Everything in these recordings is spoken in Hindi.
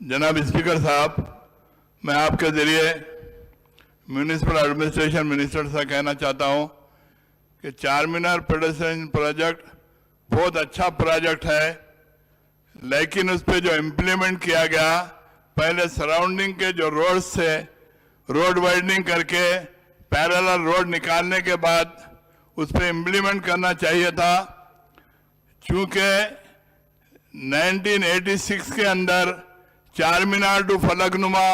जनाब स्पीकर साहब, मैं आपके जरिए म्यूनिसिपल एडमिनिस्ट्रेशन मिनिस्टर से कहना चाहता हूं कि चार मीनार पेडेस्ट्रियन प्रोजेक्ट बहुत अच्छा प्रोजेक्ट है, लेकिन उस पर जो इम्प्लीमेंट किया गया, पहले सराउंडिंग के जो रोड्स थे रोड वाइडनिंग करके पैरेलल रोड निकालने के बाद उस पर इम्प्लीमेंट करना चाहिए था। चूंकि 1986 के अंदर चार मीनार टू फलकनुमा,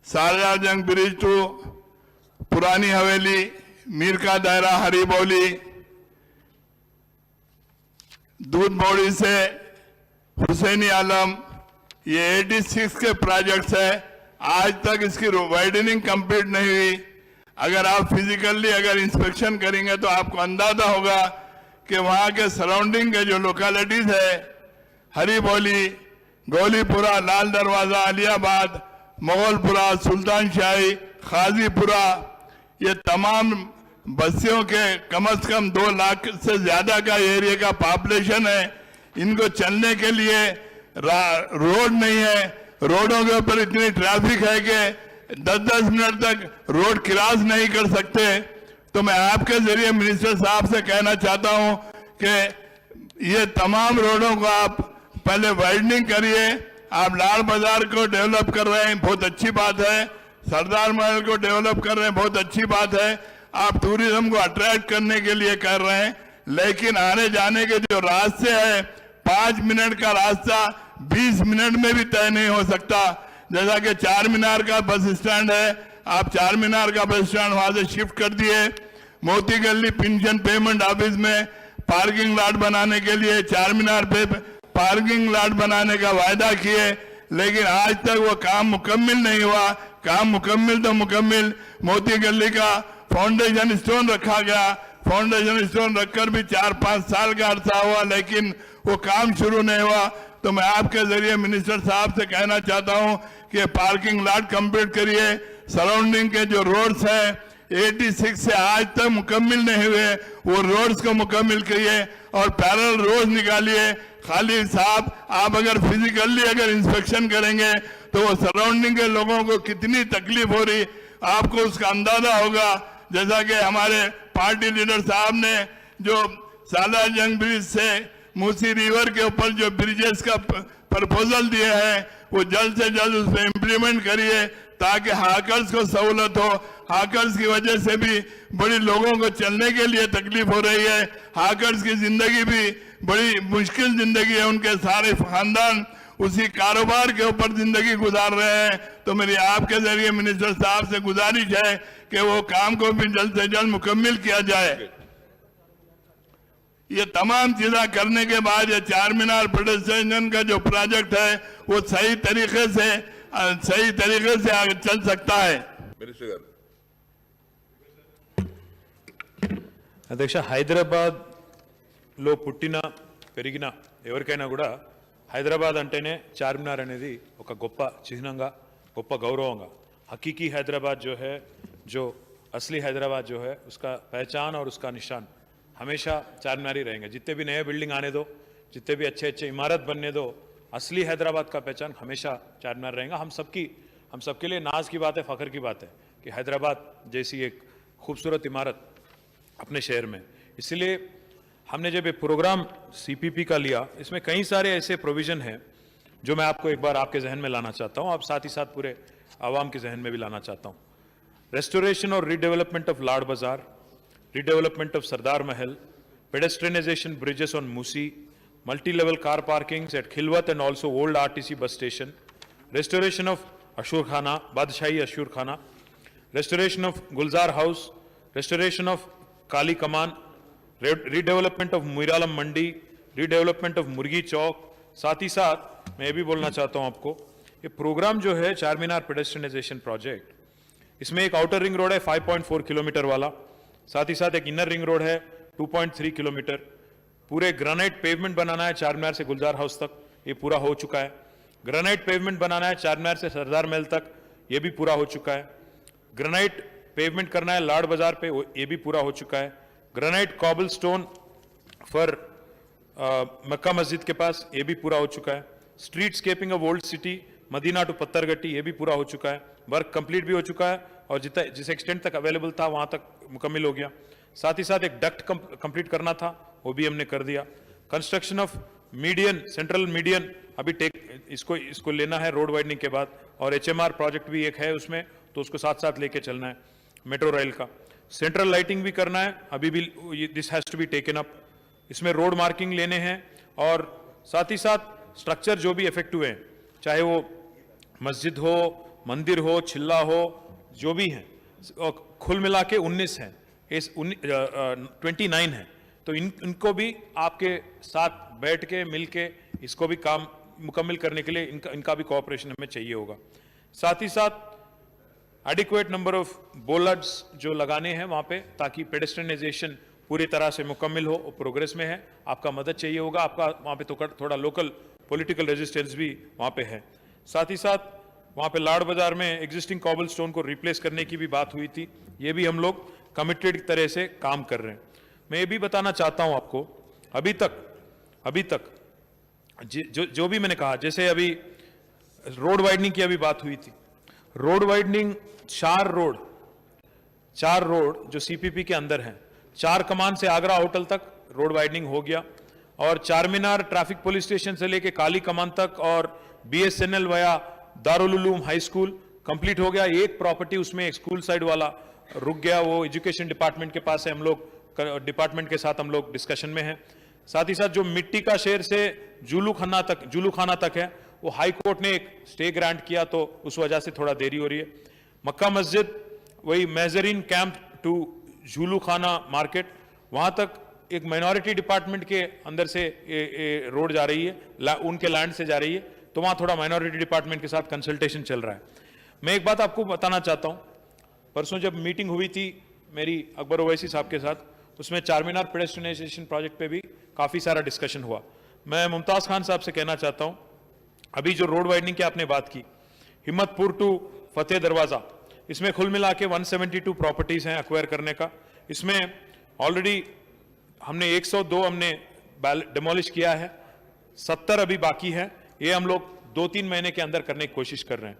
सालार जंग ब्रिज टू पुरानी हवेली, मीर का दायरा हरीबौली, दूध बौड़ी से हुसैनी आलम, ये 86 के प्रोजेक्ट्स है। आज तक इसकी वाइडनिंग कंप्लीट नहीं हुई। अगर आप फिजिकली अगर इंस्पेक्शन करेंगे तो आपको अंदाजा होगा कि वहां के सराउंडिंग के जो लोकेलिटीज है, हरीबौली, गौलीपुरा, लाल दरवाजा, अलियाबाद, मोगलपुरा, सुल्तान शाही, खाजीपुरा, ये तमाम बस्तियों के कम से कम 2 लाख से ज्यादा का एरिया का पॉपुलेशन है। इनको चलने के लिए रोड नहीं है। रोडों के ऊपर इतनी ट्रैफिक है कि 10-10 मिनट तक रोड क्रॉस नहीं कर सकते। तो मैं आपके जरिए मिनिस्टर साहब से कहना चाहता हूं कि ये तमाम रोडों को आप पहले वाइडनिंग करिए। आप लाल बाजार को डेवलप कर रहे हैं, बहुत अच्छी बात है। सरदार महल को डेवलप कर रहे हैं, बहुत अच्छी बात है। आप टूरिज्म को अट्रैक्ट करने के लिए कर रहे हैं, लेकिन आने जाने के जो रास्ते हैं, 5 मिनट का रास्ता 20 मिनट में भी तय नहीं हो सकता। जैसा कि चार मीनार का बस स्टैंड है, आप चार मीनार का बस स्टैंड वहां से शिफ्ट कर दिए। मोती गली पेंशन पेमेंट ऑफिस में पार्किंग लॉट बनाने के लिए चार मीनार पे पार्किंग लॉट बनाने का वायदा किए, लेकिन आज तक वो काम मुकम्मिल नहीं हुआ। काम मुकम्मिल तो मुकम्मिल, मोती गली का फाउंडेशन स्टोन रखा गया, फाउंडेशन स्टोन रखकर भी 4-5 साल का अरसा हुआ, लेकिन वो काम शुरू नहीं हुआ। तो मैं आपके जरिए मिनिस्टर साहब से कहना चाहता हूं कि पार्किंग लॉट कंप्लीट करिए। सराउंडिंग के जो रोड्स हैं 86 से आज तक मुकम्मिल नहीं हुए, वो रोड्स को मुकम्मिल करिए और पैरेलल रोड निकालिए। खाली साहब, आप अगर फिजिकली अगर इंस्पेक्शन करेंगे तो वो सराउंडिंग के लोगों को कितनी तकलीफ हो रही, आपको उसका अंदाजा होगा। जैसा कि हमारे पार्टी लीडर साहब ने जो सालार जंग ब्रिज से मूसी रिवर के ऊपर जो ब्रिजेस का प्रपोजल दिए हैं, वो जल्द से जल्द उस पर इम्प्लीमेंट करिए ताकि हाकर्स को सहूलत हो। हाकर्स की वजह से भी बड़ी लोगों को चलने के लिए तकलीफ हो रही है। हाकर्स की जिंदगी भी बड़ी मुश्किल जिंदगी है, उनके सारे खानदान उसी कारोबार के ऊपर जिंदगी गुजार रहे हैं। तो मेरी आपके जरिए मिनिस्टर साहब से गुजारिश है कि वो काम को भी जल्द से जल्द मुकम्मिल किया जाए। ये तमाम चीजें करने के बाद ये चार मीनार पेडेस्ट्रियन का जो प्रोजेक्ट है वो सही तरीके से आगे चल सकता है। అధ్యక్ష, హైదరాబాద్లో పుట్టిన పెరిగిన ఎవరికైనా కూడా హైదరాబాద్ అంటేనే చార్మినార్ అనేది ఒక గొప్ప చిహ్నంగా, గొప్ప గౌరవంగా, हकीकी हैदराबाद जो है, जो असली हैदराबाद जो है, उसका पहचान और उसका निशान हमेशा चारमीनार ही रहेंगे। जितने भी नए बिल्डिंग आने दो, जितने भी अच्छे अच्छे इमारत बनने दो, असली हैदराबाद का पहचान हमेशा चारमीनार रहेगा। हम सबके लिए नाज की बात है, फ़ख्र की बात है कि हैदराबाद जैसी एक खूबसूरत इमारत अपने शहर में। इसलिए हमने जब ये प्रोग्राम सीपीपी का लिया, इसमें कई सारे ऐसे प्रोविज़न हैं जो मैं आपको एक बार आपके जहन में लाना चाहता हूँ, आप साथ ही साथ पूरे आवाम के जहन में भी लाना चाहता हूँ। रेस्टोरेशन और रीडेवलपमेंट ऑफ लाड बाजार, redevelopment of Sardar Mahal, pedestrianization bridges on Musi, multi-level car parkings at Khilwat and also old RTC bus station, restoration of Ashur Khana, Badshai Ashur Khana, restoration of Gulzar House, restoration of Kali Kaman, redevelopment of Muiralam Mandi, redevelopment of Murgi Chowk। साथ ही साथ मैं भी बोलना चाहता हूँ आपको, ये प्रोग्राम जो है चारमीनार पेडेस्ट्रियनाइजेशन प्रोजेक्ट, इसमें एक आउटर रिंग रोड है 5.4 किलोमीटर वाला, साथ ही साथ एक इनर रिंग रोड है 2.3 किलोमीटर। पूरे ग्रेनाइट पेवमेंट बनाना है चारमीनार से गुलजार हाउस तक, ये पूरा हो चुका है। ग्रेनाइट पेवमेंट बनाना है चारमीनार से सरदार महल तक, ये भी पूरा हो चुका है। ग्रेनाइट पेवमेंट करना है लाड बाजार पे, ये भी पूरा हो चुका है। Granite cobble stone for Mecca Masjid के पास, ये भी पूरा हो चुका है। Streetscaping of old city Madina to Pathargatti, ये भी पूरा हो चुका है, वर्क कंप्लीट भी हो चुका है और जिस एक्सटेंट तक अवेलेबल था वहां तक मुकम्मल हो गया। साथ ही साथ एक डक्ट कंप्लीट करना था, वो भी हमने कर दिया। Construction of median, central median अभी इसको लेना है रोड वाइडनिंग के बाद, और HMR प्रोजेक्ट भी एक है उसमें, तो उसको साथ साथ लेके चलना है। मेट्रो रेल का सेंट्रल लाइटिंग भी करना है, अभी भी this has to be taken up. इसमें रोड मार्किंग लेने हैं और साथ ही साथ स्ट्रक्चर जो भी इफेक्ट हुए हैं, चाहे वो मस्जिद हो, मंदिर हो, चिल्ला हो, जो भी हैं, कुल मिला के 19 हैं, 29 हैं, तो इनको भी आपके साथ बैठ के मिल के इसको भी काम मुकम्मल करने के लिए इनका भी कोऑपरेशन हमें चाहिए होगा। साथ ही साथ एडिक्वेट नंबर ऑफ बोलर्ड्स जो लगाने हैं वहां पे, ताकि पेडेस्ट्रियनाइजेशन पूरी तरह से मुकम्मल हो, प्रोग्रेस में है, आपका मदद चाहिए होगा, आपका वहां पे तो थोड़ा लोकल पॉलिटिकल रेजिस्टेंस भी वहां पे है। साथ ही साथ वहां पे लाड़ बाजार में एग्जिस्टिंग कॉबल स्टोन को रिप्लेस करने की भी बात हुई थी, ये भी हम लोग कमिटेड तरह से काम कर रहे हैं। मैं ये भी बताना चाहता हूं आपको, अभी तक जो भी मैंने कहा, जैसे अभी रोड वाइडनिंग की अभी बात हुई थी, रोड वाइडनिंग 4 रोड जो CPP के अंदर हैं, 4 कमान से आगरा होटल तक रोड वाइडनिंग हो गया, और चारमीनार ट्रैफिक पुलिस स्टेशन से लेके काली कमान तक और BSNL वया Darul Uloom high school complete हो गया। एक प्रॉपर्टी उसमें एक स्कूल साइड वाला रुक गया, वो एजुकेशन डिपार्टमेंट के पास है, हम लोग डिपार्टमेंट के साथ हम लोग डिस्कशन में हैं। साथ ही साथ जो मिट्टी का शहर से जुलू खाना तक है, वो हाई कोर्ट ने एक स्टे ग्रांट किया, तो उस वजह से थोड़ा देरी हो रही है। मक्का मस्जिद वही मेजरीन कैंप टू झूलू खाना मार्केट, वहां तक एक माइनॉरिटी डिपार्टमेंट के अंदर से रोड जा रही है, उनके लैंड से जा रही है, तो वहां थोड़ा माइनॉरिटी डिपार्टमेंट के साथ कंसल्टेशन चल रहा है। मैं एक बात आपको बताना चाहता हूं, परसों जब मीटिंग हुई थी मेरी अकबर ओवैसी साहब के साथ, उसमें चारमीनार पेडेस्ट्रियनाइजेशन प्रोजेक्ट पे भी काफी सारा डिस्कशन हुआ। मैं मुमताज खान साहब से कहना चाहता हूं, अभी जो रोड वाइडनिंग की आपने बात की, हिम्मतपुर टू फतेह दरवाजा, इसमें कुल मिला के 172 प्रॉपर्टीज हैं एक्वायर करने का। इसमें ऑलरेडी हमने 102 हमने डिमोलिश किया है, 70 अभी बाकी है, ये हम लोग 2-3 महीने के अंदर करने की कोशिश कर रहे हैं।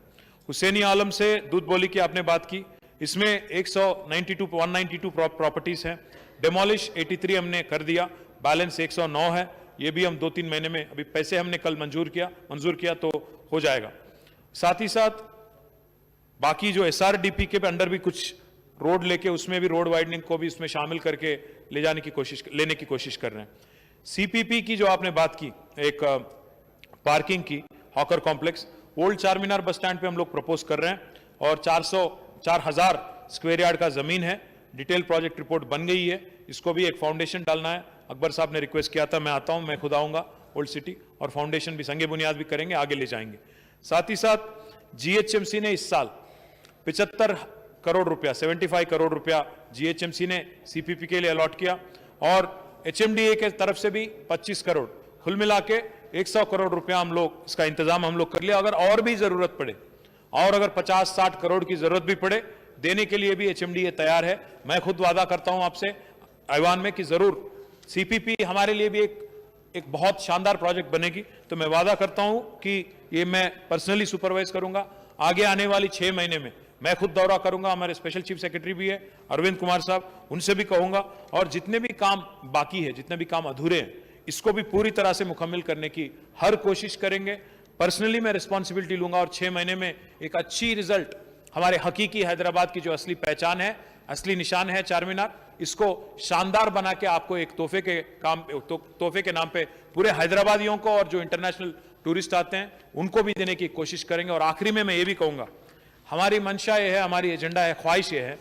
हुसैनी आलम से दूध बोली की आपने बात की, इसमें 192 प्रॉपर्टीज हैं, डिमोलिश 83 हमने कर दिया, बैलेंस 109 है, ये भी हम 2-3 महीने में, अभी पैसे हमने कल मंजूर किया तो हो जाएगा। साथ ही साथ बाकी जो SRDP के अंडर भी कुछ रोड लेके, उसमें भी रोड वाइडनिंग को भी इसमें शामिल करके लेने की कोशिश कर रहे हैं। CPP की जो आपने बात की, एक पार्किंग की, hawker complex old Charminar bus stand पे हम लोग प्रपोज कर रहे हैं, और 4,000 स्क्वायर यार्ड का जमीन है, डिटेल प्रोजेक्ट रिपोर्ट बन गई है, इसको भी एक फाउंडेशन डालना है। अकबर साहब ने रिक्वेस्ट किया था, मैं आता हूं, मैं खुद आऊंगा ओल्ड सिटी, और फाउंडेशन भी संगे बुनियाद भी करेंगे, आगे ले जाएंगे। साथ ही साथ GHMC ने इस साल 75 करोड़ रुपया, 75 करोड़ रुपया GHMC ने CPP के लिए अलॉट किया, और HMDA के तरफ से भी 25 करोड़, कुल मिला के 100 करोड़ रुपया हम लोग इसका इंतजाम हम लोग कर लिया। अगर और भी जरूरत पड़े, और अगर 50-60 करोड़ की जरूरत भी पड़े, देने के लिए भी HMDA तैयार है। मैं खुद वादा करता हूं आपसे ऐवान में कि जरूर CPP हमारे लिए भी एक बहुत शानदार प्रोजेक्ट बनेगी, तो मैं वादा करता हूं कि ये मैं पर्सनली सुपरवाइज करूंगा। आगे आने वाली 6 महीने में मैं खुद दौरा करूंगा, हमारे स्पेशल चीफ सेक्रेटरी भी है अरविंद कुमार साहब, उनसे भी कहूंगा, और जितने भी काम बाकी है, जितने भी काम अधूरे हैं, इसको भी पूरी तरह से मुकम्मल करने की हर कोशिश करेंगे। पर्सनली मैं रिस्पॉन्सिबिलिटी लूंगा, और 6 महीने में एक अच्छी रिजल्ट, हमारे हकीकी हैदराबाद की जो असली पहचान है, असली निशान है चारमीनार, इसको शानदार बना के आपको एक तोहफे के नाम पे पूरे हैदराबादियों को, और जो इंटरनेशनल टूरिस्ट आते हैं उनको भी देने की कोशिश करेंगे। और आखिरी में मैं ये भी कहूंगा, हमारी मंशा ये है, हमारी एजेंडा है, ख्वाहिश ये है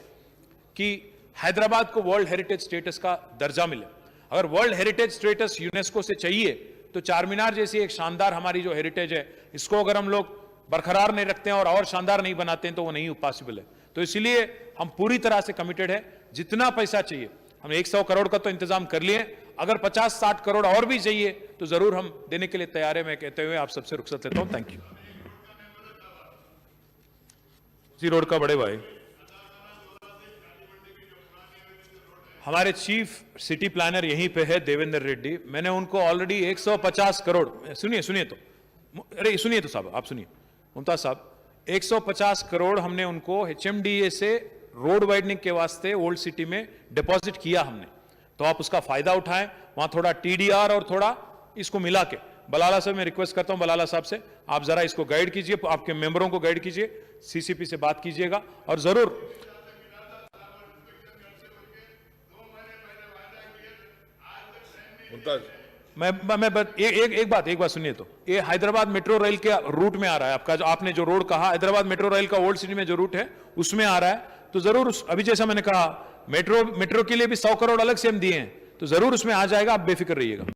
कि हैदराबाद को वर्ल्ड हेरिटेज स्टेटस का दर्जा मिले। अगर वर्ल्ड हेरिटेज स्टेटस यूनेस्को से चाहिए, तो चारमीनार जैसी एक शानदार हमारी जो हेरिटेज है, इसको अगर हम लोग बरकरार नहीं रखते हैं और शानदार नहीं बनाते हैं, तो वो नहीं पॉसिबल है। तो इसलिए हम पूरी तरह से कमिटेड है, जितना पैसा चाहिए, हमने 100 करोड़ का तो इंतजाम कर लिए, अगर 50-60 करोड़ और भी चाहिए तो जरूर हम देने के लिए तैयार है। मैं कहते हुए आप सबसे रुखसत लेता हूं, थैंक यू। इसी रोड का बड़े भाई हमारे चीफ सिटी प्लानर यहीं पे है, देवेंद्र रेड्डी, मैंने उनको ऑलरेडी 150 करोड़, सुनिए तो, अरे सुनिए तो साहब, आप सुनिए मुमताज साहब, 150 करोड़ हमने उनको HMDA से रोड वाइडनिंग के वास्ते ओल्ड सिटी में डिपॉजिट किया हमने, तो आप उसका फायदा उठाएं। वहां थोड़ा TDR और थोड़ा इसको मिला के, बलाला साहब मैं रिक्वेस्ट करता हूं बलाला साहब से, आप जरा इसको गाइड कीजिए, आपके मेंबरों को गाइड कीजिए, CCP से बात कीजिएगा और जरूर एक बात सुनिए तो, ये हैदराबाद मेट्रो रेल के रूट में आ रहा है आपका, जो आपने जो रोड कहा हैदराबाद मेट्रो रेल का ओल्ड सिटी में जो रूट है उसमें आ रहा है, तो जरूर अभी जैसा मैंने कहा मेट्रो के लिए भी 100 करोड़ अलग से हम दिए हैं, तो जरूर उसमें आ जाएगा, आप बेफिक्र रहिएगा।